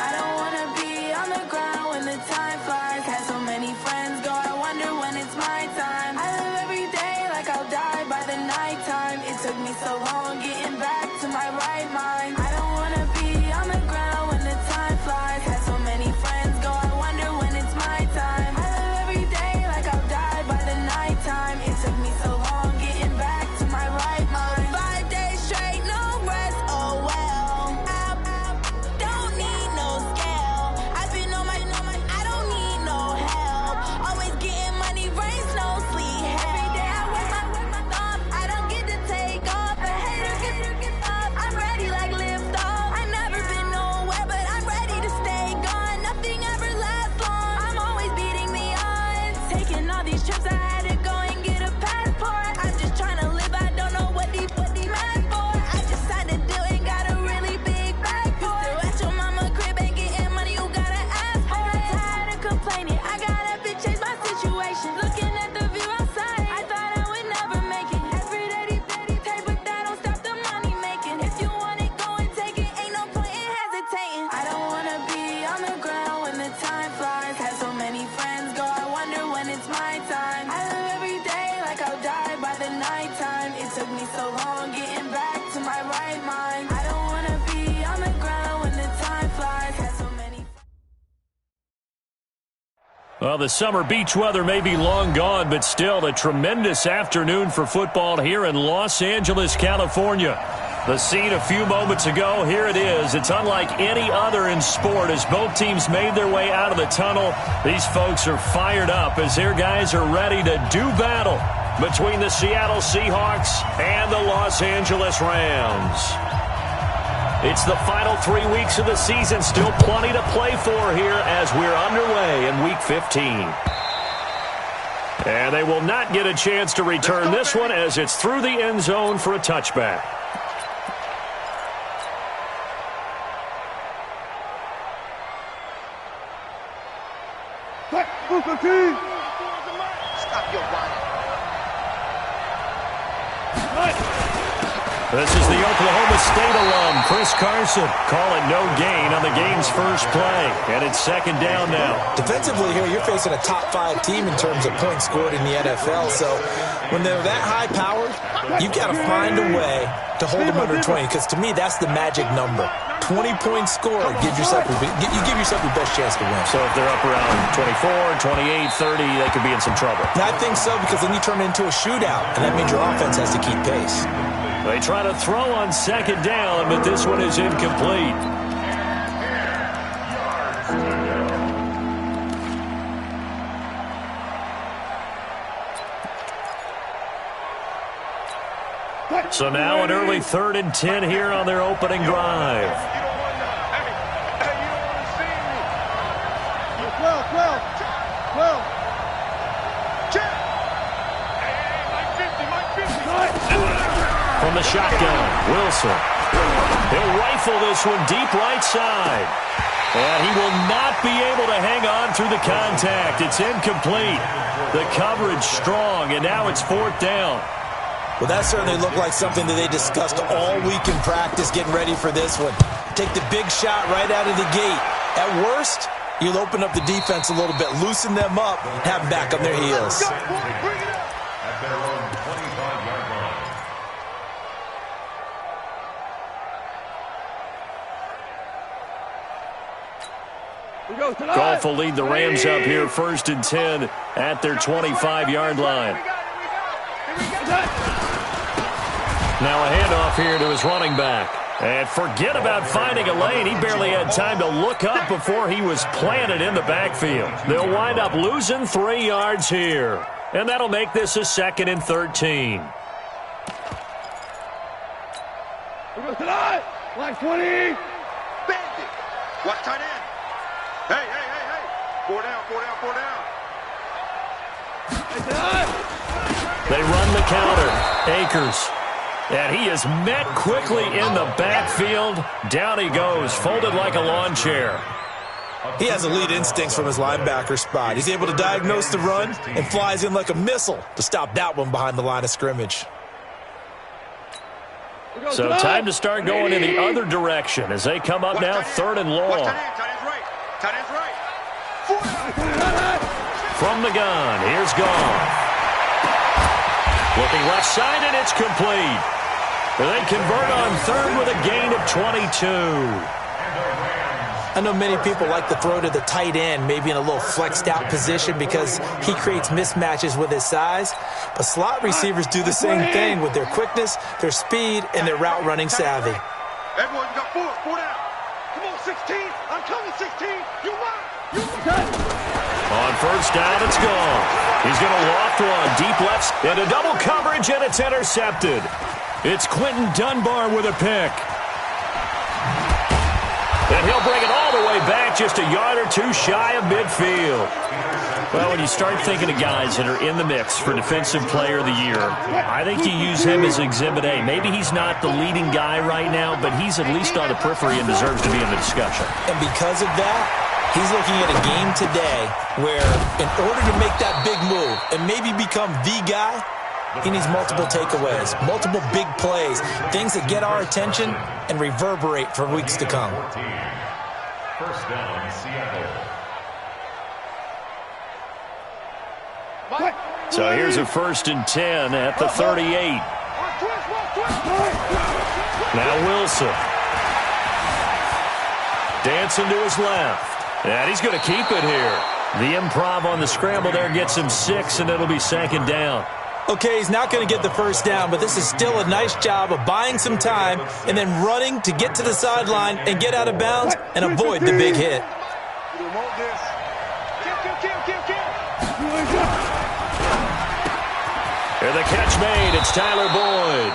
I don't wanna be on the ground when the time flies. Had so many friends go, I wonder when it's my time. I live every day like I'll die by the nighttime. It took me so long getting back to my right mind. I don't wanna be on the ground when the time flies. Had so many friends go, I wonder when it's my time. I live every day like I'll die by the nighttime. It took me so long getting back to my right mind. 5 days straight, no rest, oh well. Don't need no scale. I've been on my, I don't need no help. Always getting money, rains, no sleep. Every day I work my thumb. I don't get to take off. A hater get up. I'm ready like lift off. I've never been nowhere, but I'm ready to stay gone. Nothing ever lasts long. I'm always beating the odds. Taking all these trips, I had to go and get a passport. I'm just trying to live, I don't know what these mad for. I decided to do it, got a really big bag for it. Still at your mama crib, ain't getting money, you gotta ask for it. Tired of complaining, I gotta change my situation. Looking at the view outside, I thought I would never make it. Every day they take, but that don't stop the money making. If you want it, go and take it, ain't no point in hesitating. I don't wanna be on the ground when the time flies. Had so many friends go, I wonder when it's my time. I live every day like I'll die by the nighttime. It took me so long getting back to my right mind. I don't wanna be on the ground when the time flies. Had so many. Well, the summer beach weather may be long gone, but still a tremendous afternoon for football here in Los Angeles, California. The scene a few moments ago, here it is. It's unlike any other in sport as both teams made their way out of the tunnel. These folks are fired up as their guys are ready to do battle between the Seattle Seahawks and the Los Angeles Rams. It's the final 3 weeks of the season. Still plenty to play for here as we're underway in Week 15. And they will not get a chance to return this one as it's through the end zone for a touchback. Stop your whining. This is the Oklahoma State alum, Chris Carson, calling no gain on the game's first play. And it's second down now. Defensively here, you're facing a top-5 team in terms of points scored in the NFL. So when they're that high-powered, you've got to find a way to hold them under 20. Because to me, that's the magic number. 20 points scored, you give yourself your best chance to win. So if they're up around 24, 28, 30, they could be in some trouble. And I think so, because then you turn it into a shootout, and that means your offense has to keep pace. They try to throw on second down, but this one is incomplete. So now an early 3rd and 10 here on their opening drive. From the shotgun, Wilson. He'll rifle this one deep right side. And he will not be able to hang on through the contact. It's incomplete. The coverage strong, and now it's 4th down. Well, that certainly looked like something that they discussed all week in practice getting ready for this one. Take the big shot right out of the gate. At worst, you'll open up the defense a little bit, loosen them up, and have them back on their heels. Goff will lead the Rams up here 1st and 10 at their 25-yard line. Now a handoff here to his running back. And forget about finding a lane. He barely had time to look up before he was planted in the backfield. They'll wind up losing 3 yards here. And that'll make this a 2nd and 13. Line 20. Bandit. Watch tight end. Hey. 4 down. They run the counter. Akers. And he is met quickly in the backfield. Down he goes, folded like a lawn chair. He has elite instincts from his linebacker spot. He's able to diagnose the run and flies in like a missile to stop that one behind the line of scrimmage. So time to start going in the other direction as they come up now 3rd and long. Tight end's right. From the gun, here's Goff. Looking left side, and it's complete. They convert on third with a gain of 22. I know many people like to throw to the tight end, maybe in a little flexed out position because he creates mismatches with his size. But slot receivers do the same thing with their quickness, their speed, and their route running savvy. Everyone, you got four down. Come on, 16. I'm coming, 16. You want. On first down, it's gone. He's going to loft one deep left into double coverage, and it's intercepted. It's Quentin Dunbar with a pick. And he'll bring it all the way back just a yard or two shy of midfield. Well, when you start thinking of guys that are in the mix for Defensive Player of the Year, I think you use him as Exhibit A. Maybe he's not the leading guy right now, but he's at least on the periphery and deserves to be in the discussion. And because of that, he's looking at a game today where in order to make that big move and maybe become the guy, he needs multiple takeaways, multiple big plays, things that get our attention and reverberate for weeks to come. First down, Seattle. So here's a 1st and 10 at the 38. Now Wilson. Dancing to his left. And he's going to keep it here. The improv on the scramble there gets him 6, and it'll be 2nd down. Okay, he's not going to get the first down, but this is still a nice job of buying some time and then running to get to the sideline and get out of bounds and avoid the big hit. Here the catch made. It's Tyler Boyd.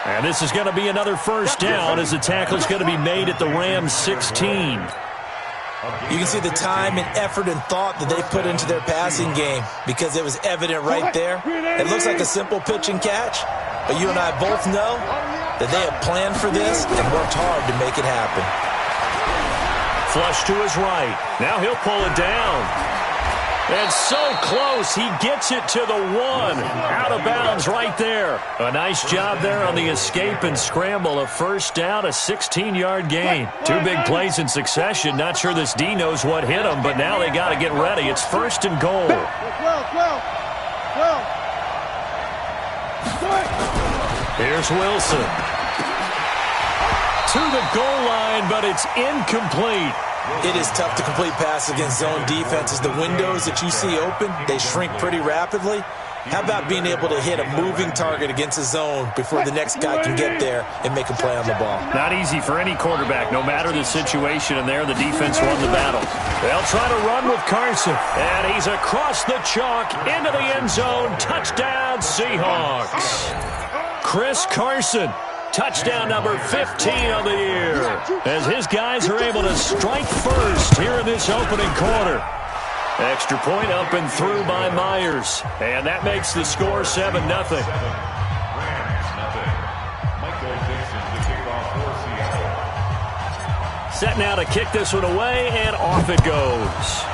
And this is going to be another first down as the tackle is going to be made at the Rams 16. You can see the time and effort and thought that they put into their passing game because it was evident right there. It looks like a simple pitch and catch, but you and I both know that they have planned for this and worked hard to make it happen. Flush to his right. Now he'll pull it down. And so close, he gets it to the 1. Out of bounds right there. A nice job there on the escape and scramble. A first down, a 16-yard gain. 2 big plays in succession. Not sure this D knows what hit him, but now they got to get ready. It's 1st and goal. Here's Wilson. To the goal line, but it's incomplete. It is tough to complete passes against zone defenses. The windows that you see open, they shrink pretty rapidly. How about being able to hit a moving target against a zone before the next guy can get there and make a play on the ball? Not easy for any quarterback, no matter the situation, and there the defense won the battle. They'll try to run with Carson, and he's across the chalk into the end zone. Touchdown, Seahawks. Chris Carson. Touchdown number 15 of the year as his guys are able to strike first here in this opening quarter. Extra point up and through by Myers. And that makes the score 7-0. Set now to kick this one away, and off it goes.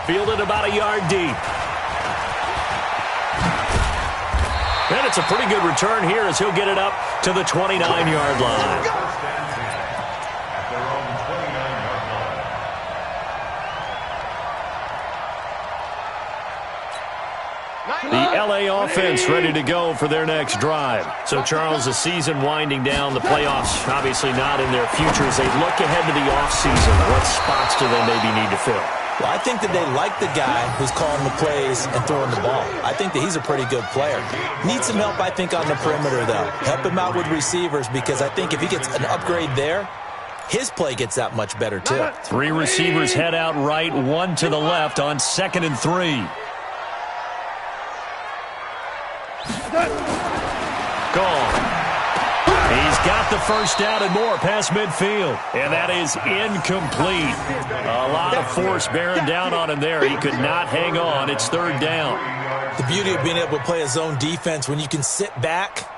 Fielded about a yard deep. And it's a pretty good return here as he'll get it up to the 29-yard line. The LA offense ready to go for their next drive. So, Charles, the season winding down, the playoffs obviously not in their future. As they look ahead to the offseason, what spots do they maybe need to fill? Well, I think that they like the guy who's calling the plays and throwing the ball. I think that he's a pretty good player. Needs some help, I think, on the perimeter, though. Help him out with receivers because I think if he gets an upgrade there, his play gets that much better, too. 3 receivers head out right, 1 to the left on 2nd and 3. Gone. He's got the first down and more past midfield. And that is incomplete. A lot of force bearing down on him there. He could not hang on. It's 3rd down. The beauty of being able to play a zone defense when you can sit back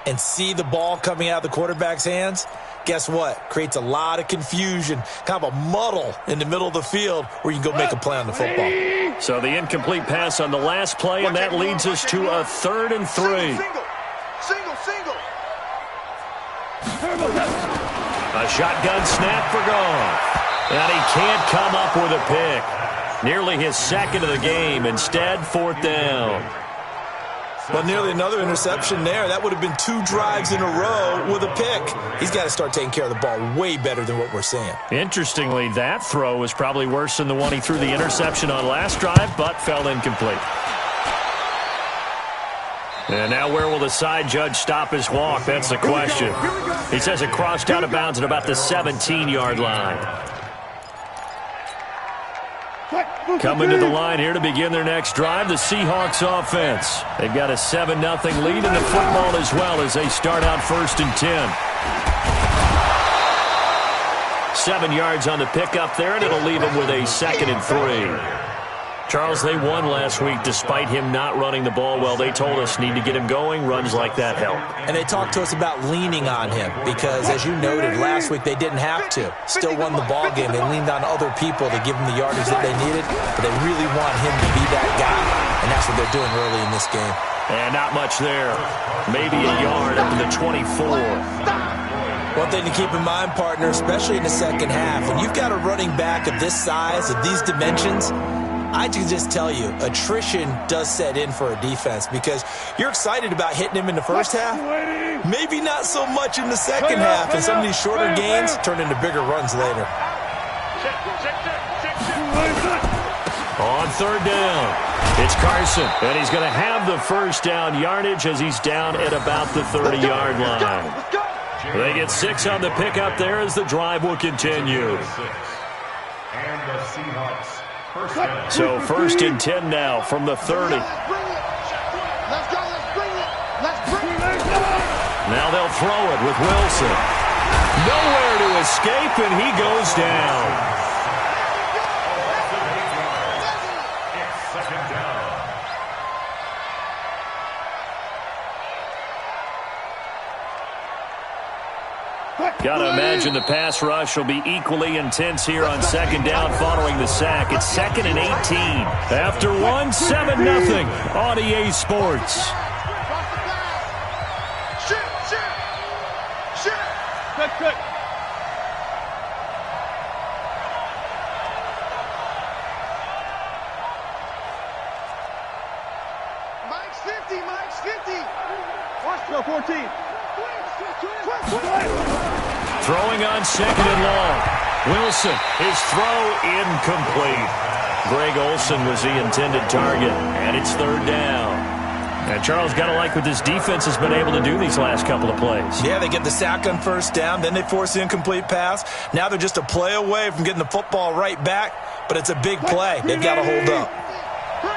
and see the ball coming out of the quarterback's hands, guess what? Creates a lot of confusion, kind of a muddle in the middle of the field where you can go make a play on the football. So the incomplete pass on the last play, and that leads us to a 3rd and 3. Single. A shotgun snap for Goff. And he can't come up with a pick. Nearly his second of the game. Instead, 4th down. Well, nearly another interception there. That would have been 2 drives in a row with a pick. He's got to start taking care of the ball way better than what we're seeing. Interestingly, that throw was probably worse than the one he threw the interception on last drive, but fell incomplete. And now where will the side judge stop his walk? That's the question. He says it crossed out of bounds at about the 17-yard line. Coming to the line here to begin their next drive, the Seahawks offense. They've got a 7-0 lead in the football as well as they start out 1st and 10. 7 yards on the pickup there, and it'll leave them with a 2nd and 3. Charles, they won last week despite him not running the ball well. They told us need to get him going. Runs like that help. And they talked to us about leaning on him because, as you noted, last week they didn't have to. Still won the ball game. They leaned on other people to give them the yardage that they needed, but they really want him to be that guy, and that's what they're doing early in this game. And not much there. Maybe a yard up to the 24. One thing to keep in mind, partner, especially in the second half, when you've got a running back of this size, of these dimensions, I can just tell you, attrition does set in for a defense because you're excited about hitting him in the first half. Maybe not so much in the second half, and some of these shorter gains turn into bigger runs later. On 3rd down, it's Carson, and he's going to have the 1st down yardage as he's down at about the 30-yard line. They get 6 on the pickup there as the drive will continue. And the Seahawks. So 1st and 10 now from the 30. Now they'll throw it with Wilson. Nowhere to escape, and he goes down. Got to imagine the pass rush will be equally intense here on 2nd down following the sack. It's 2nd and 18. After 7-0 on EA Sports. Good. Mike's 50. Watch the 14. Throwing on 2nd and long. Wilson, his throw incomplete. Greg Olsen was the intended target, and it's 3rd down. And Charles, got to like what this defense has been able to do these last couple of plays. Yeah, they get the sack on 1st down, then they force the incomplete pass. Now they're just a play away from getting the football right back, but it's a big play. They've got to hold up.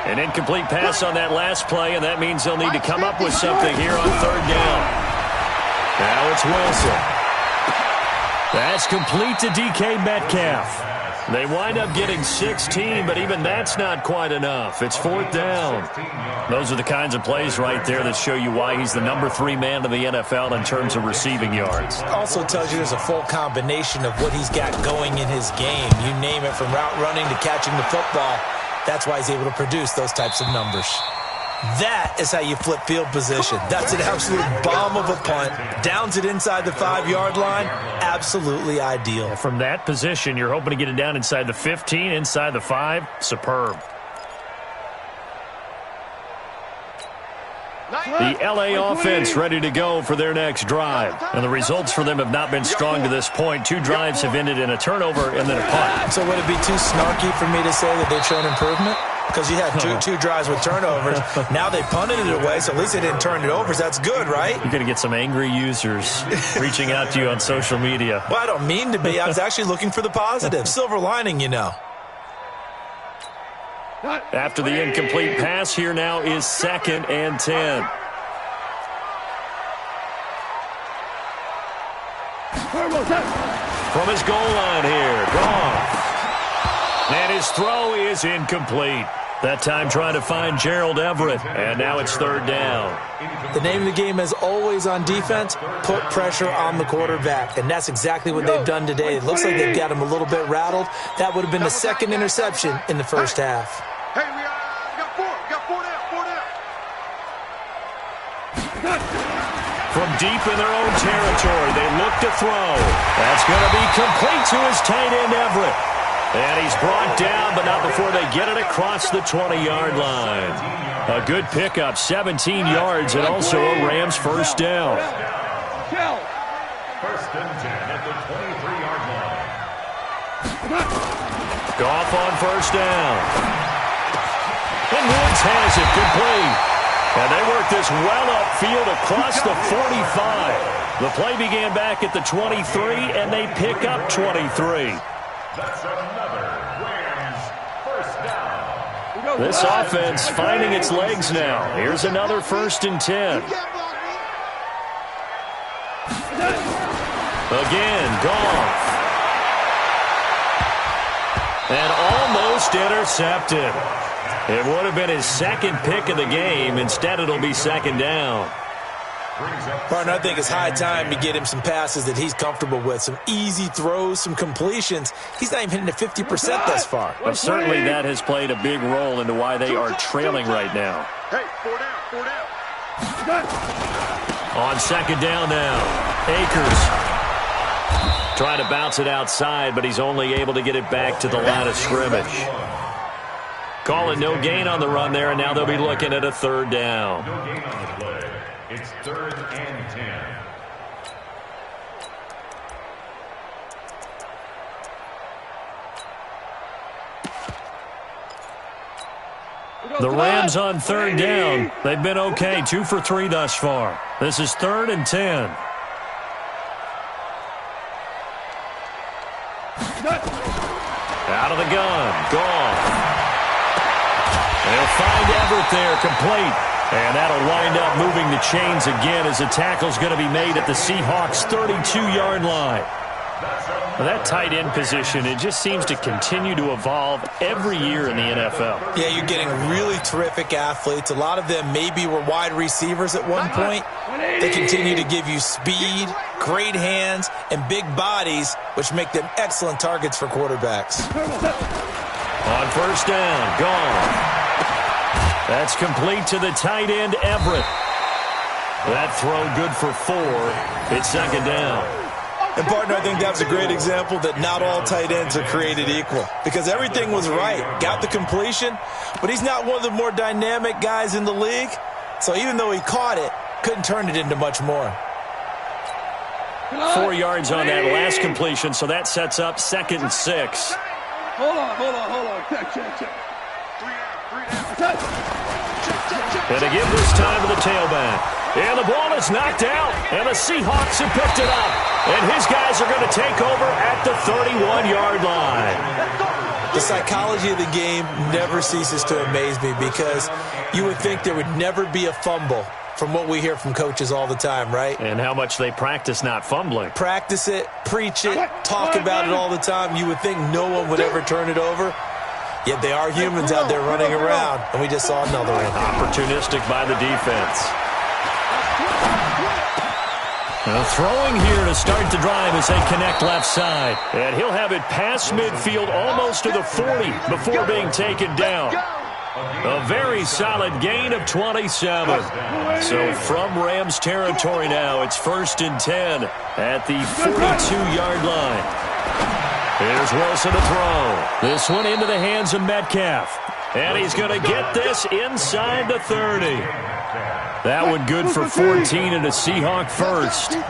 An incomplete pass on that last play, and that means they'll need to come up with something here on 3rd down. Now it's Wilson. That's complete to DK Metcalf. They wind up getting 16, but even that's not quite enough. It's 4th down. Those are the kinds of plays right there that show you why he's the number 3 man in the NFL in terms of receiving yards. Also tells you there's a full combination of what he's got going in his game. You name it, from route running to catching the football. That's why he's able to produce those types of numbers. That is how you flip field position. That's an absolute bomb of a punt. Downs it inside the 5-yard line. Absolutely ideal. From that position, you're hoping to get it down inside the 15, inside the 5. Superb. The LA offense ready to go for their next drive. And the results for them have not been strong to this point. 2 drives have ended in a turnover and then a punt. So would it be too snarky for me to say that they've shown improvement? Because you had two drives with turnovers. Now they punted it away, so at least they didn't turn it over. So that's good, right? You're going to get some angry users reaching out to you on social media. Well, I don't mean to be. I was actually looking for the positive. Silver lining, you know. After the incomplete pass, here now is 2nd and 10. From his goal line here, Goff. And his throw is incomplete. That time trying to find Gerald Everett, and now it's 3rd down. The name of the game, as always on defense, put pressure on the quarterback, and that's exactly what they've done today. It looks like they've got him a little bit rattled. That would have been the 2nd interception in the first half. Hey, we got 4. We got 4 down. 4 down. From from deep in their own territory. They look to throw. That's going to be complete to his tight end, Everett. And he's brought down, but not before they get it across the 20-yard line. A good pickup, 17 yards, and also a Rams first down. First and 10 at the 23-yard line. Goff on first down. And Woods has it complete. And they work this well upfield across the 45. The play began back at the 23, and they pick up 23. That's another Rams first down. This offense finding its legs now. Here's another first and 10. Again, Goff. And almost intercepted. It would have been his second pick of the game. Instead, it'll be second down. Partner, I think it's high time to get him some passes that he's comfortable with. Some easy throws, some completions. He's not even hitting the 50% thus far. But certainly that has played a big role into why they are trailing right now. Hey, 4 down. On second down now, Akers trying to bounce it outside, but he's only able to get it back to the line of scrimmage. Calling no gain on the run there, and now they'll be looking at a third down. No gain on the play. It's 3rd and 10. The Rams on third down. They've been okay, 2 for 3 thus far. This is 3rd and 10. Out of the gun, Goff. They'll find Everett there, complete. And that'll wind up moving the chains again as the tackle's going to be made at the Seahawks' 32-yard line. That tight end position, it just seems to continue to evolve every year in the NFL. Yeah, you're getting really terrific athletes. A lot of them maybe were wide receivers at one point. They continue to give you speed, great hands, and big bodies, which make them excellent targets for quarterbacks. On first down, Goff. That's complete to the tight end, Everett. That throw good for 4. It's second down. And, partner, I think that was a great example that not all tight ends are created equal, because everything was right. Got the completion, but he's not one of the more dynamic guys in the league. So even though he caught it, couldn't turn it into much more. 4 yards on that last completion, so that sets up 2nd and 6. Hold on. Check. 3 down. And they give this time to the tailback. And the ball is knocked out, and the Seahawks have picked it up. And his guys are going to take over at the 31-yard line. The psychology of the game never ceases to amaze me, because you would think there would never be a fumble from what we hear from coaches all the time, right? And how much they practice not fumbling. Practice it, preach it, talk about it all the time. You would think no one would ever turn it over. Yet they are humans out there running around, and we just saw another one. Opportunistic by the defense. Now throwing here to start the drive as they connect left side. And he'll have it past midfield almost to the 40 before being taken down. A very solid gain of 27. So from Rams territory now, it's 1st and 10 at the 42-yard line. Here's Wilson to throw. This one into the hands of Metcalf. And he's going to get this inside the 30. That one good for 14 and a Seahawk first. They'll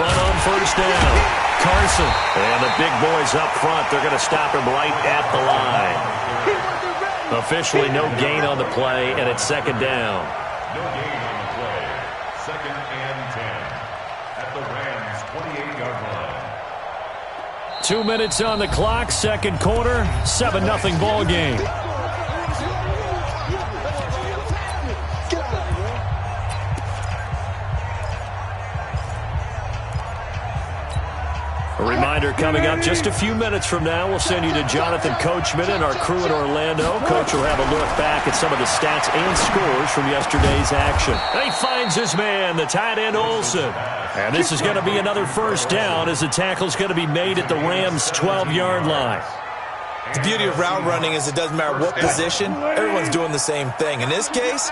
run on first down. Carson. And the big boys up front, they're going to stop him right at the line. Officially no gain on the play, and it's second down. No gain on the play. 2nd and 10 at the Rams' 28-yard line. 2 minutes on the clock, second quarter, 7-0 ball game. A reminder coming up just a few minutes from now, we'll send you to Jonathan Coachman and our crew in Orlando. Coach will have a look back at some of the stats and scores from yesterday's action. And he finds his man, the tight end Olsen. And this is going to be another first down as the tackle's going to be made at the Rams' 12-yard line. The beauty of route running is it doesn't matter what position, everyone's doing the same thing. In this case,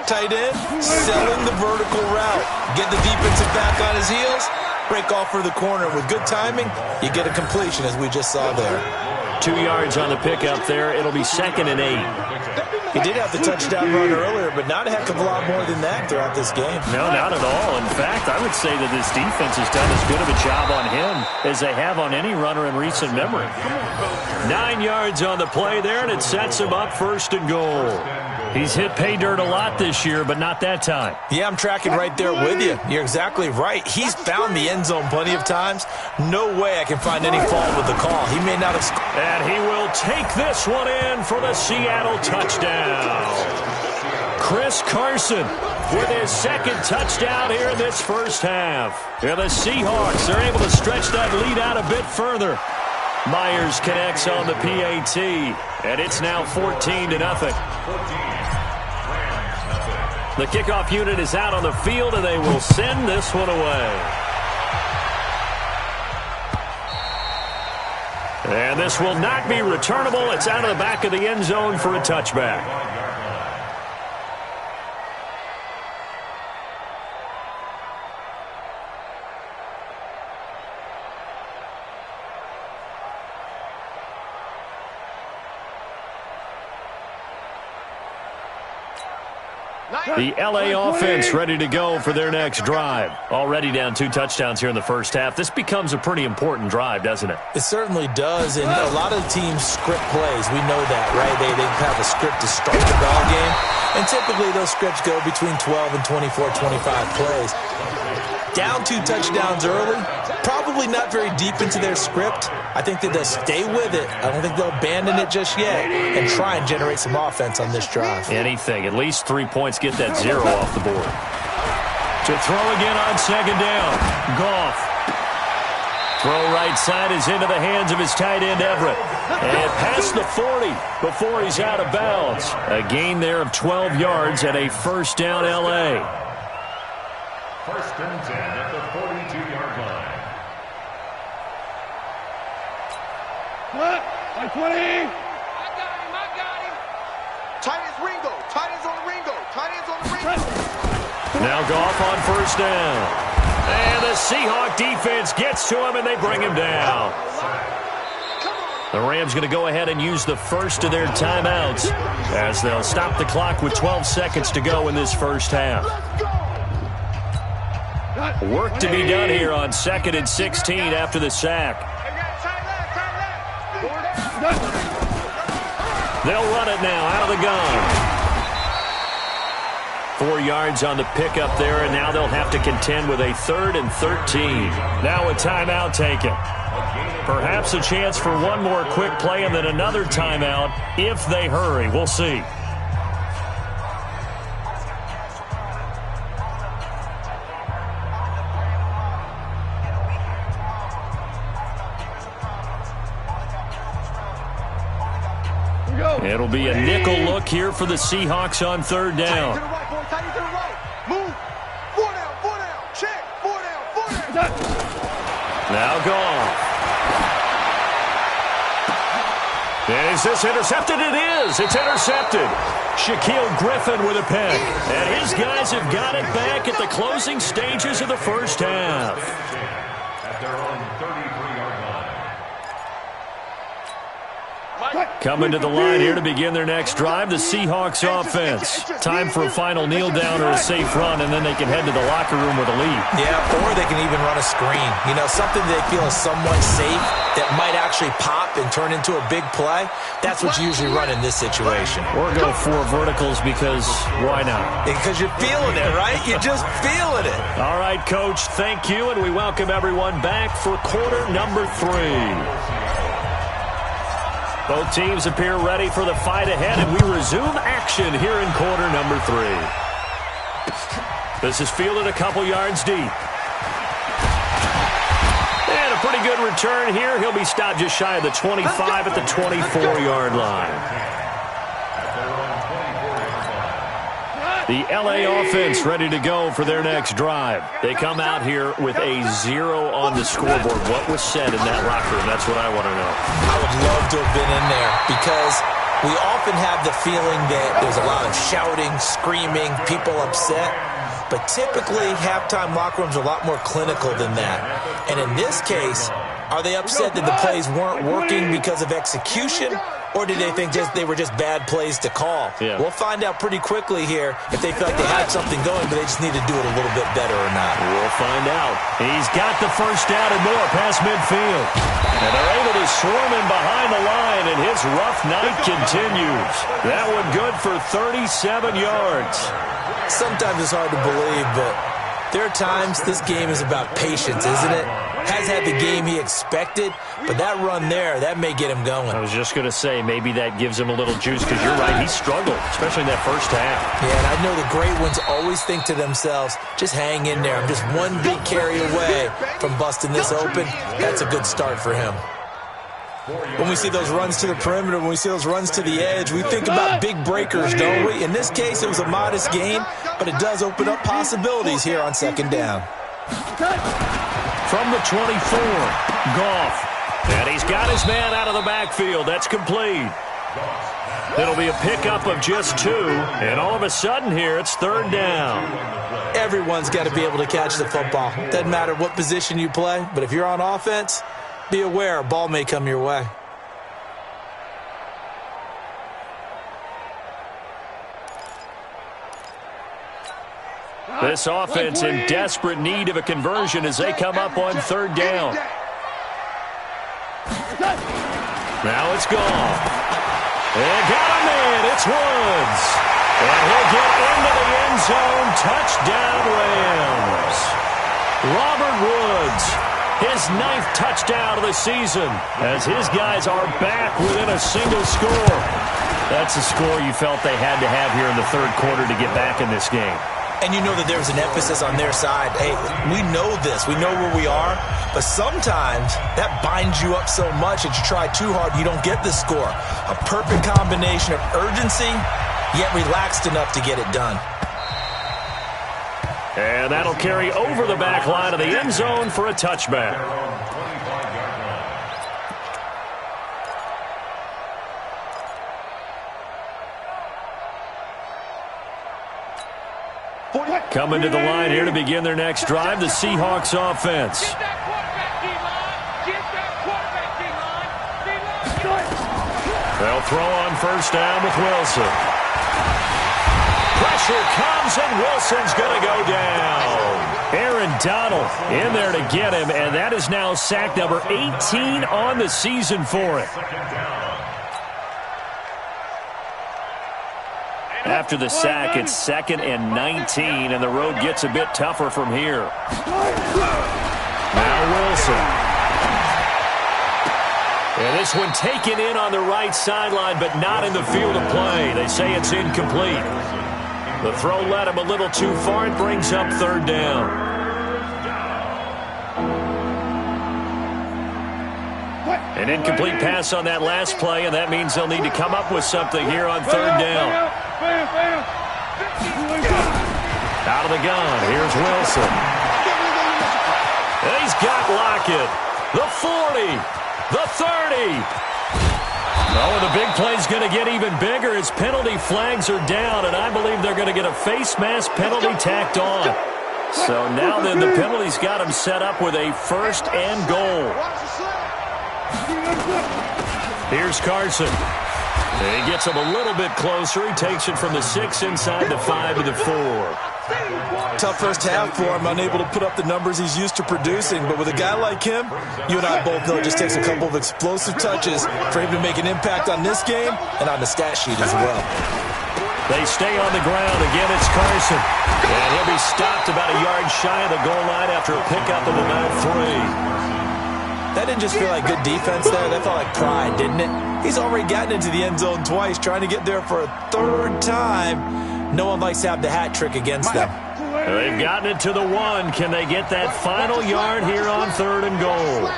tight end, selling the vertical route. Get the defensive back on his heels, break off for the corner. With good timing, you get a completion, as we just saw there. 2 yards on the pickup there. It'll be 2nd and 8. He did have the touchdown run earlier, but not a heck of a lot more than that throughout this game. No, not at all. In fact, I would say that this defense has done as good of a job on him as they have on any runner in recent memory. 9 yards on the play there, and it sets him up 1st and goal. He's hit pay dirt a lot this year, but not that time. Yeah, I'm tracking right there with you. You're exactly right. He's found the end zone plenty of times. No way I can find any fault with the call. He may not have scored. And he will take this one in for the Seattle touchdown. Chris Carson with his 2nd touchdown here in this first half. And the Seahawks are able to stretch that lead out a bit further. Myers connects on the PAT, and it's now 14-0. The kickoff unit is out on the field, and they will send this one away. And this will not be returnable. It's out of the back of the end zone for a touchback. The L.A. offense ready to go for their next drive. Already down 2 touchdowns here in the first half. This becomes a pretty important drive, doesn't it? It certainly does, and a lot of teams script plays. We know that, right? They have a script to start the ball game, and typically those scripts go between 12 and 24, 25 plays. Down 2 touchdowns early, probably not very deep into their script. I think that they'll stay with it. I don't think they'll abandon it just yet and try and generate some offense on this drive. Anything. At least 3 points. Get that 0 off the board. To throw again on 2nd down. Goff. Throw right side is into the hands of his tight end, Everett. And past the 40 before he's out of bounds. A gain there of 12 yards and a 1st down L.A. 1st and 10 at the 42-yard line. What? Like 20. I got him. Tight ends Ringo. Tight ends on Ringo. Tight ends on the Ringo. Now Goff on 1st down. And the Seahawk defense gets to him, and they bring him down. The Rams going to go ahead and use the first of their timeouts as they'll stop the clock with 12 seconds to go in this first half. Work to be done here on 2nd and 16 after the sack. They'll run it now out of the gun. 4 yards on the pickup there, and now they'll have to contend with a 3rd and 13. Now a timeout taken. Perhaps a chance for one more quick play and then another timeout if they hurry. We'll see. It'll be a nickel look here for the Seahawks on 3rd down. Move. 4 down. Check. 4 down. Now Goff. And is this intercepted? It is. It's intercepted. Shaquille Griffin with a pick. And his guys have got it back at the closing stages of the first half. At their own 33-yard line. Coming to the line here to begin their next drive, the Seahawks offense. Time for a final kneel down or a safe run, and then they can head to the locker room with a lead. Yeah, or they can even run a screen. You know, something they feel is somewhat safe that might actually pop and turn into a big play. That's what you usually run in this situation. Or go 4 verticals because why not? Because you're feeling it, right? You're just feeling it. All right, Coach, thank you, and we welcome everyone back for quarter number 3. Both teams appear ready for the fight ahead, and we resume action here in quarter number 3. This is fielded a couple yards deep. And a pretty good return here. He'll be stopped just shy of the 25 at the 24-yard line. The L.A. offense ready to go for their next drive. They come out here with a 0 on the scoreboard. What was said in that locker room? That's what I want to know. I would love to have been in there because We often have the feeling that there's a lot of shouting, screaming, people upset. But typically, halftime locker rooms are a lot more clinical than that. And in this case, are they upset that the plays weren't working because of execution? Or did they think they were just bad plays to call? Yeah. We'll find out pretty quickly here if they feel like they had something going, but they just need to do it a little bit better or not. We'll find out. He's got the first down and more past midfield. And they're able to swarm him behind the line, and his rough night continues. That one good for 37 yards. Sometimes it's hard to believe, but there are times this game is about patience, isn't it? Has had the game he expected, but that run there, that may get him going. I was just going to say, maybe that gives him a little juice, because you're right, he struggled, especially in that first half. Yeah, and I know the great ones always think to themselves, just hang in there. I'm just one big carry away from busting this open. That's a good start for him. When we see those runs to the perimeter, when we see those runs to the edge, we think about big breakers, don't we? In this case, it was a modest gain, but it does open up possibilities here on second down. From the 24, Goff. And he's got his man out of the backfield. That's complete. It'll be a pickup of just 2, and all of a sudden here, it's third down. Everyone's got to be able to catch the football. Doesn't matter what position you play, but if you're on offense, be aware a ball may come your way. This offense in desperate need of a conversion as they come up on third down. Now it's gone. They got him in. It's Woods. And he'll get into the end zone. Touchdown, Rams. Robert Woods, his 9th touchdown of the season, as his guys are back within a single score. That's a score you felt they had to have here in the third quarter to get back in this game. And you know that there's an emphasis on their side. Hey, we know this. We know where we are. But sometimes that binds you up so much that you try too hard, you don't get the score. A perfect combination of urgency, yet relaxed enough to get it done. And that'll carry over the back line of the end zone for a touchback. Coming to the line here to begin their next drive, the Seahawks offense. Get that quarterback D-line. Get that quarterback D-line. They'll throw on first down with Wilson. Pressure comes, and Wilson's going to go down. Aaron Donald in there to get him, and that is now sack number 18 on the season for him. After the sack, it's 2nd and 19, and the road gets a bit tougher from here. Now Wilson. And this one taken in on the right sideline, but not in the field of play. They say it's incomplete. The throw led him a little too far. It brings up third down. An incomplete pass on that last play, and that means they'll need to come up with something here on third down. Out of the gun, here's Wilson. And he's got Lockett. The 40, the 30. Oh, and the big play's going to get even bigger as penalty flags are down, and I believe they're going to get a face mask penalty tacked on. So now then the penalty's got him set up with a first and goal. Here's Carson. And he gets him a little bit closer. He takes it from the 6 inside the 5 to the 4. Tough first half for him, unable to put up the numbers he's used to producing. But with a guy like him, you and I both know it just takes a couple of explosive touches for him to make an impact on this game and on the stat sheet as well. They stay on the ground. Again, it's Carson. And he'll be stopped about a yard shy of the goal line after a pickup of about 3. That didn't just feel like good defense there. That felt like pride, didn't it? He's already gotten into the end zone twice, trying to get there for a third time. No one likes to have the hat trick against them. They've gotten it to the 1. Can they get that final yard here on third and goal?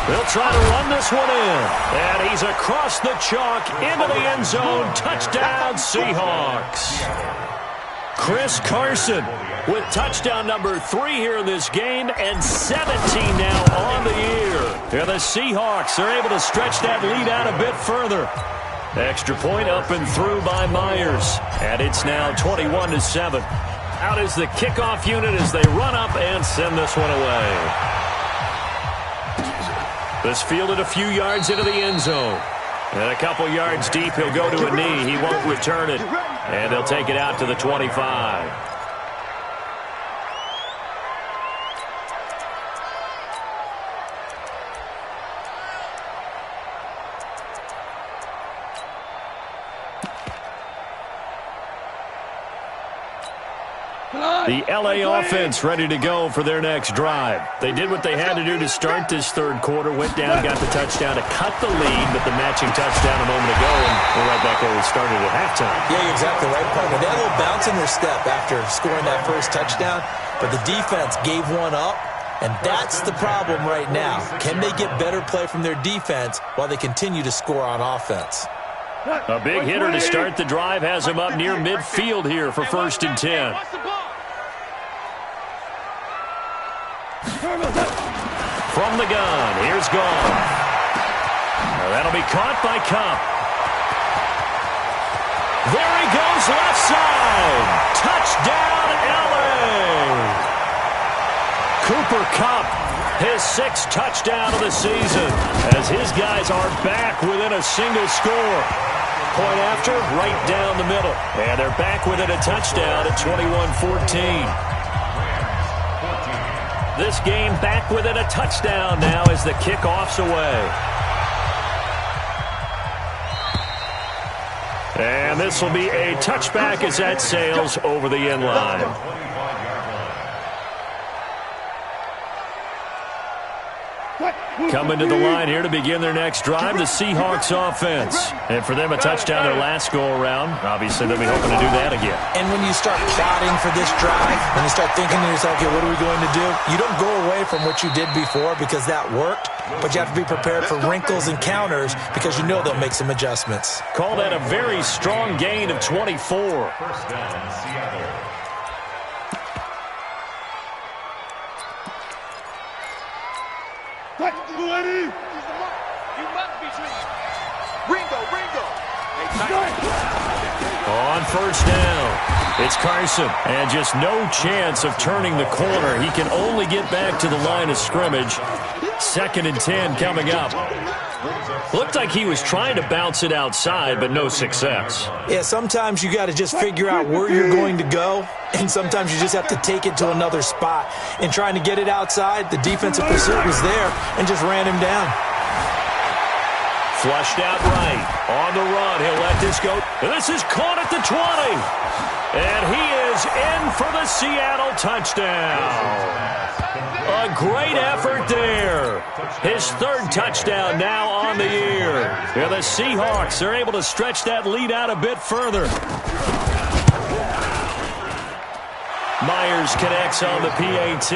They'll try to run this one in. And he's across the chalk into the end zone. Touchdown, Seahawks. Chris Carson with touchdown number 3 here in this game and 17 now on the year. And the Seahawks are able to stretch that lead out a bit further. Extra point up and through by Myers. And it's now 21-7. Out is the kickoff unit as they run up and send this one away. This fielded a few yards into the end zone. And a couple yards deep, he'll go to a knee. He won't return it. And they'll take it out to the 25. The L.A. offense ready to go for their next drive. They did what they had to do to start this third quarter, went down, got the touchdown to cut the lead, but the matching touchdown a moment ago, and we're right back where we started at halftime. Yeah, you're exactly right, partner. They had a little bounce in their step after scoring that first touchdown, but the defense gave one up, and that's the problem right now. Can they get better play from their defense while they continue to score on offense? A big hitter to start the drive has him up near midfield here for 1st and 10. From the gun, here's Goff. That'll be caught by Kupp. There he goes, left side. Touchdown, L.A. Cooper Kupp, his 6th touchdown of the season, as his guys are back within a single score. Point after, right down the middle. And they're back within a touchdown at 21-14. This game back within a touchdown now as the kickoff's away. And this will be a touchback as that sails over the end line. Coming to the line here to begin their next drive, the Seahawks offense. And for them, a touchdown their last go-around. Obviously, they'll be hoping to do that again. And when you start plotting for this drive, when you start thinking to yourself, okay, what are we going to do? You don't go away from what you did before because that worked, but you have to be prepared for wrinkles and counters because you know they'll make some adjustments. Call that a very strong gain of 24. First down, Seattle. You must be dreaming. Ringo. On 1st down, it's Carson, and just no chance of turning the corner. He can only get back to the line of scrimmage. 2nd and 10 coming up. Looked like he was trying to bounce it outside, but no success. Yeah, sometimes you got to just figure out where you're going to go, and sometimes you just have to take it to another spot. In trying to get it outside, the defensive pursuit was there and just ran him down. Flushed out right. On the run, he'll let this go. And this is caught at the 20. And he is in for the Seattle touchdown. A great effort there. His 3rd touchdown now on the year. And the Seahawks are able to stretch that lead out a bit further. Myers connects on the PAT.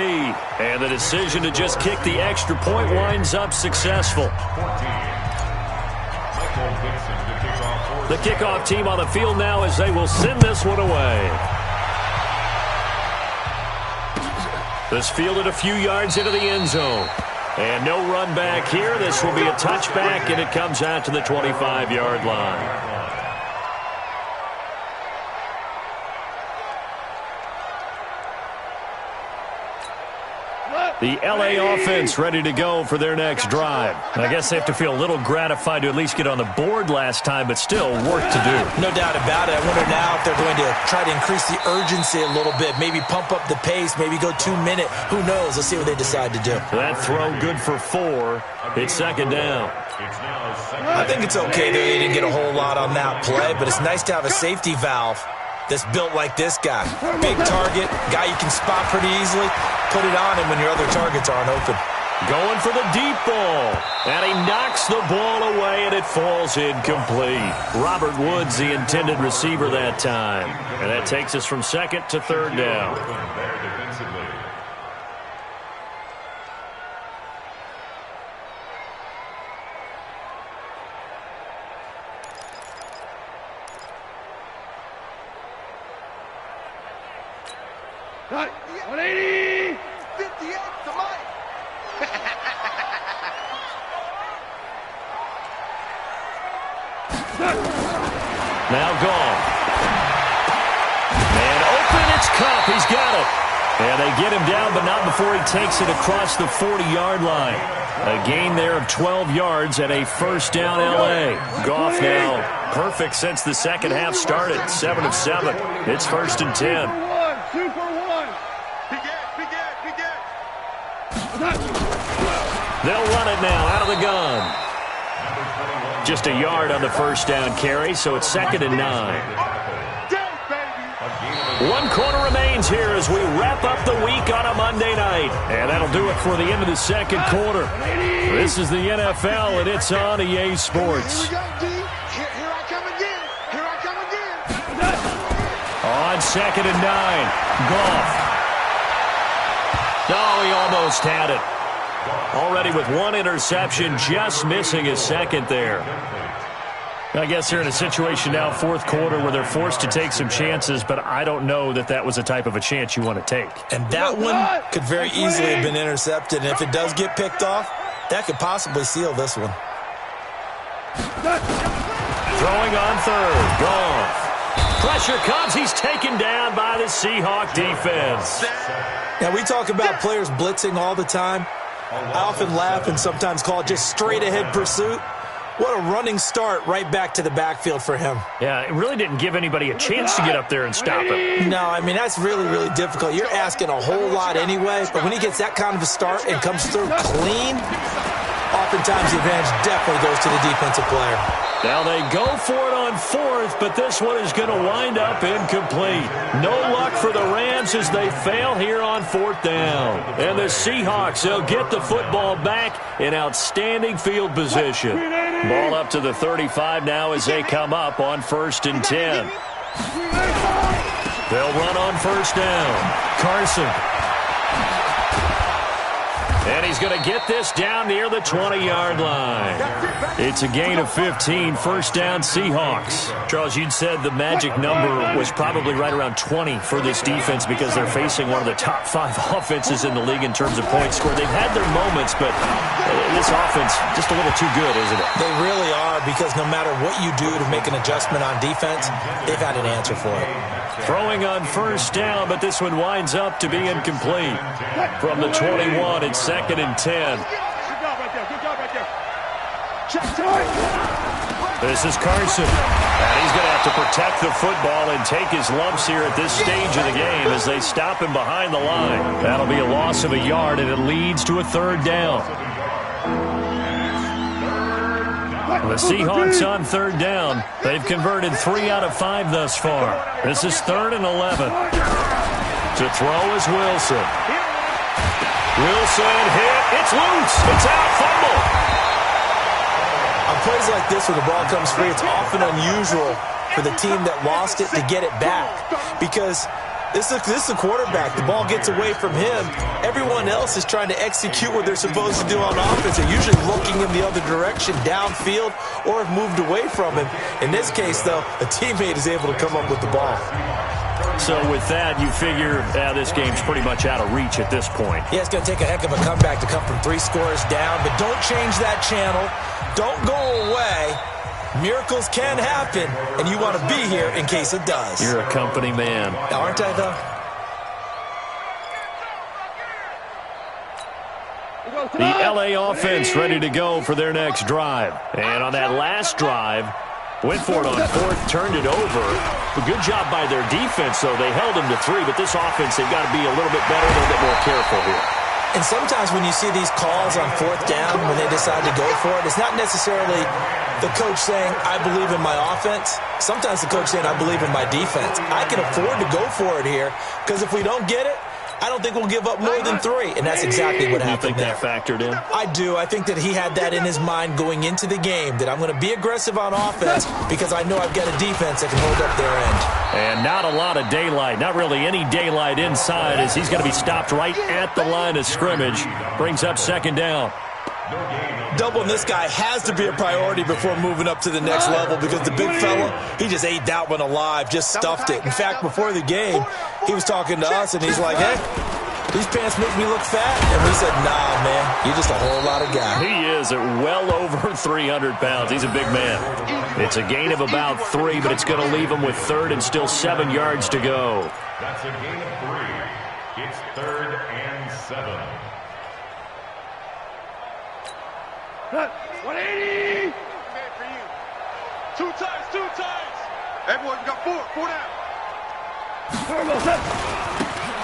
And the decision to just kick the extra point winds up successful. The kickoff team on the field now as they will send this one away. This fielded a few yards into the end zone. And no run back here. This will be a touchback, and it comes out to the 25-yard line. The L.A. offense ready to go for their next drive. I guess they have to feel a little gratified to at least get on the board last time, but still work to do. No doubt about it. I wonder now if they're going to try to increase the urgency a little bit, maybe pump up the pace, maybe go 2 minute. Who knows? Let's see what they decide to do. That throw good for 4. It's 2nd down. I think it's okay that they didn't get a whole lot on that play, but it's nice to have a safety valve that's built like this guy. Big target, guy you can spot pretty easily. Put it on him when your other targets aren't open. Going for the deep ball. And he knocks the ball away, and it falls incomplete. Robert Woods, the intended receiver that time. And that takes us from 2nd to 3rd down. 180. 58 to Mike. Now gone. And open, it's Cup. He's got it. And they get him down, but not before he takes it across the 40-yard line. A gain there of 12 yards and a first down L.A. Goff now perfect since the second half started. 7 of 7. It's 1st and 10. 2 for 1. They'll run it now out of the gun. Just a yard on the first down carry, so it's 2nd and 9. 1 quarter remains here as we wrap up the week on a Monday night. And that'll do it for the end of the second quarter. This is the NFL, and it's on EA Sports. Here I come again. Here I come again. On 2nd and 9, Goff. Oh, he almost had it. Already with 1 interception, just missing his second there. I guess they're in a situation now, 4th quarter, where they're forced to take some chances, but I don't know that that was the type of a chance you want to take. And that one could very easily have been intercepted, and if it does get picked off, that could possibly seal this one. Throwing on 3rd, Goff. Pressure comes, he's taken down by the Seahawk defense. Now, we talk about players blitzing all the time. I often laugh and sometimes call it just straight-ahead pursuit. What a running start right back to the backfield for him. Yeah, it really didn't give anybody a chance to get up there and stop him. No, I mean, that's really, really difficult. You're asking a whole lot anyway, but when he gets that kind of a start and comes through clean, oftentimes the advantage definitely goes to the defensive player. Now they go for it on 4th, but this one is going to wind up incomplete. No luck for the Rams as they fail here on 4th down. And the Seahawks, they'll get the football back in outstanding field position. Ball up to the 35 now as they come up on 1st and 10. They'll run on 1st down. Carson. And he's going to get this down near the 20-yard line. It's a gain of 15, 1st down Seahawks. Charles, you'd said the magic number was probably right around 20 for this defense because they're facing one of the top 5 offenses in the league in terms of points scored. They've had their moments, but this offense just a little too good, isn't it? They really are, because no matter what you do to make an adjustment on defense, they've had an answer for it. Throwing on 1st down, but this one winds up to be incomplete. From the 21, it's 2nd and 10. Good job right there. Good job right there. Check time. This is Carson. And he's going to have to protect the football and take his lumps here at this stage of the game as they stop him behind the line. That'll be a loss of a yard, and it leads to a 3rd down. The Seahawks on 3rd down. They've converted 3 out of 5 thus far. This is 3rd and 11. To throw is Wilson. Wilson hit. It's loose. It's out. Fumble. On plays like this where the ball comes free, it's often unusual for the team that lost it to get it back, because this is the quarterback. The ball gets away from him. Everyone else is trying to execute what they're supposed to do on offense. They're usually looking in the other direction, downfield, or have moved away from him. In this case, though, a teammate is able to come up with the ball. So with that, you figure this game's pretty much out of reach at this point. Yeah, it's going to take a heck of a comeback to come from 3 scores down, but don't change that channel. Don't go away. Miracles can happen, and you want to be here in case it does. You're a company man. Aren't I, though? The L.A. offense ready to go for their next drive. And on that last drive, went for it on 4th, turned it over. A good job by their defense, though. They held them to 3, but this offense, they've got to be a little bit better, a little bit more careful here. And sometimes when you see these calls on 4th down, when they decide to go for it, it's not necessarily the coach saying, I believe in my offense. Sometimes the coach saying, I believe in my defense. I can afford to go for it here, because if we don't get it, I don't think we'll give up more than 3. And that's exactly what happened there. You think that factored in? I do. I think that he had that in his mind going into the game, that I'm going to be aggressive on offense because I know I've got a defense that can hold up their end. And not a lot of daylight, not really any daylight inside, as he's going to be stopped right at the line of scrimmage. Brings up 2nd down. Doubling this guy has to be a priority before moving up to the next level because the big fella, he just ate that one alive, just stuffed it. In fact, before the game, he was talking to us, and he's like, hey, these pants make me look fat. And we said, nah, man, you're just a whole lot of guy. He is at well over 300 pounds. He's a big man. It's a gain of about 3, but it's going to leave him with third and still 7 yards to go. That's a gain of 3. It's 3rd and 7. 180! Two times. Everyone got 4 down.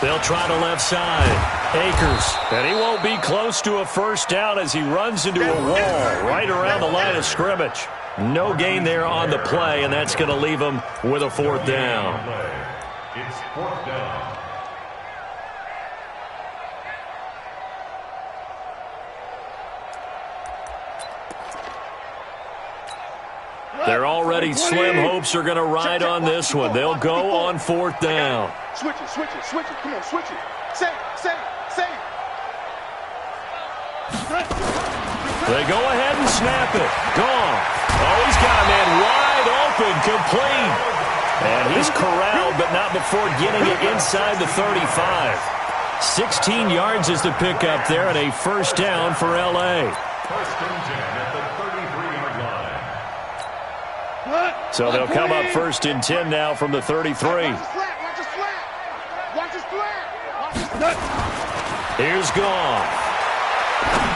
They'll try to left side. Akers. And he won't be close to a first down as he runs into a wall right around the line of scrimmage. No gain there on the play, and that's going to leave him with a 4th down. It's 4th down. They're already slim hopes are going to ride on this one. They'll go on 4th down. Switch it. Come on, switch it. Save. They go ahead and snap it. Gone. Oh, he's got a man wide open, complete. And he's corralled, but not before getting it inside the 35. 16 yards is the pickup there, and a first down for L.A. First and 10 at the 33-yard line. So they'll come up first and 10 now from the 33. Watch his flat. Here's Goff.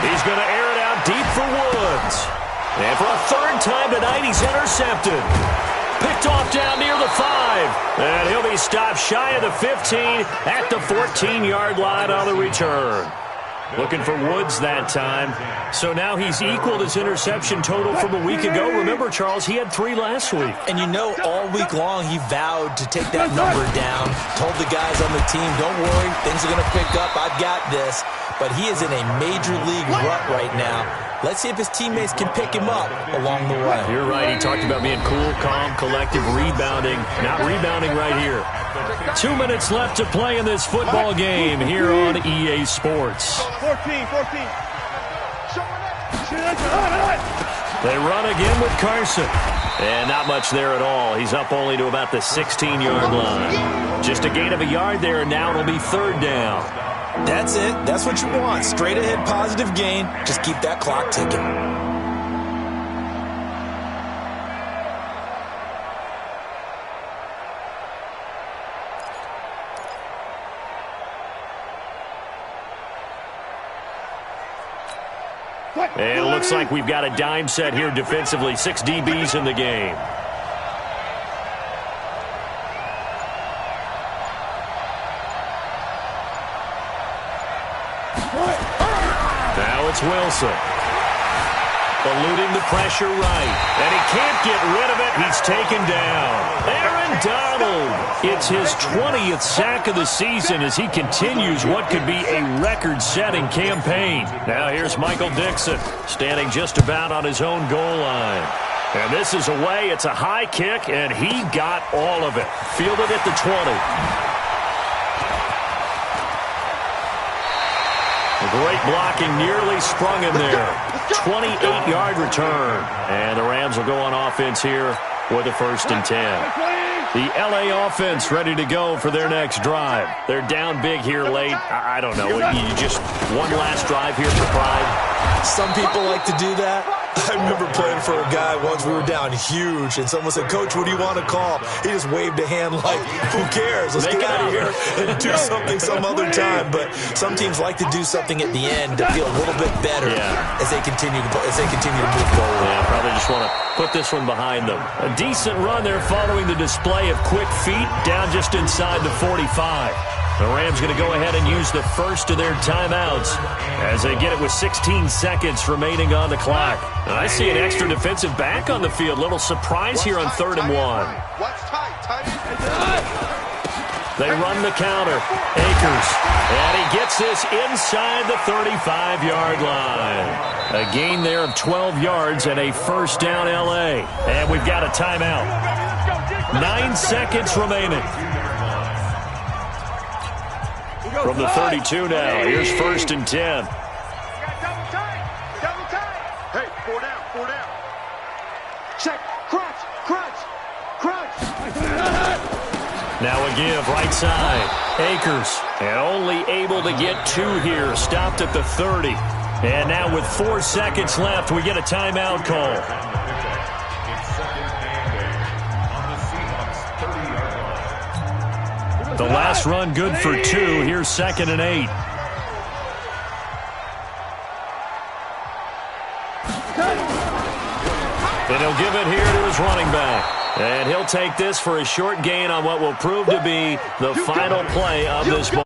He's going to air it out deep for Woods. And for a 3rd time tonight, he's intercepted. Picked off down near the 5. And he'll be stopped shy of the 15 at the 14-yard line on the return. Looking for Woods that time. So now he's equaled his interception total from a week ago. Remember, Charles, he had 3 last week. And you know, all week long he vowed to take that number down. Told the guys on the team, don't worry, things are going to pick up. I've got this. But he is in a major league rut right now. Let's see if his teammates can pick him up along the way. You're right. He talked about being cool, calm, collective, rebounding. Not rebounding right here. 2 minutes left to play in this football game here on EA Sports. 14. They run again with Carson. And not much there at all. He's up only to about the 16-yard line. Just a gain of a yard there, and now it'll be 3rd down. That's it. That's what you want. Straight ahead positive gain. Just keep that clock ticking. And it looks like we've got a dime set here defensively. 6 DBs in the game. Now it's Wilson. Eluding the pressure right. And he can't get rid of it. He's taken down. Aaron Donald. It's his 20th sack of the season as he continues what could be a record-setting campaign. Now here's Michael Dixon standing just about on his own goal line. And this is away. It's a high kick, and he got all of it. Fielded at the 20. Great blocking, nearly sprung him there. 28-yard return. And the Rams will go on offense here with a 1st and 10. The L.A. offense ready to go for their next drive. They're down big here late. I don't know. You just one last drive here for pride. Some people like to do that. I remember playing for a guy once. We were down huge, and someone said, Coach, what do you want to call? He just waved a hand like, who cares? Let's get out of here and do something some other time. But some teams like to do something at the end to feel a little bit better as they continue to move forward. Yeah, probably just want to put this one behind them. A decent run there following the display of quick feet down just inside the 45. The Rams going to go ahead and use the first of their timeouts as they get it with 16 seconds remaining on the clock. And I see an extra defensive back on the field. Little surprise here on 3rd and 1. They run the counter. Akers. And he gets this inside the 35-yard line. A gain there of 12 yards and a first down L.A. And we've got a timeout. 9 seconds remaining. From the 32 now, here's 1st and 10. give, right side. Akers, and only able to get 2 here. Stopped at the 30. And now with 4 seconds left, we get a timeout call. The last run good for 2. Here's 2nd and 8. And he'll give it here to his running back. And he'll take this for a short gain on what will prove to be the final play of this ball.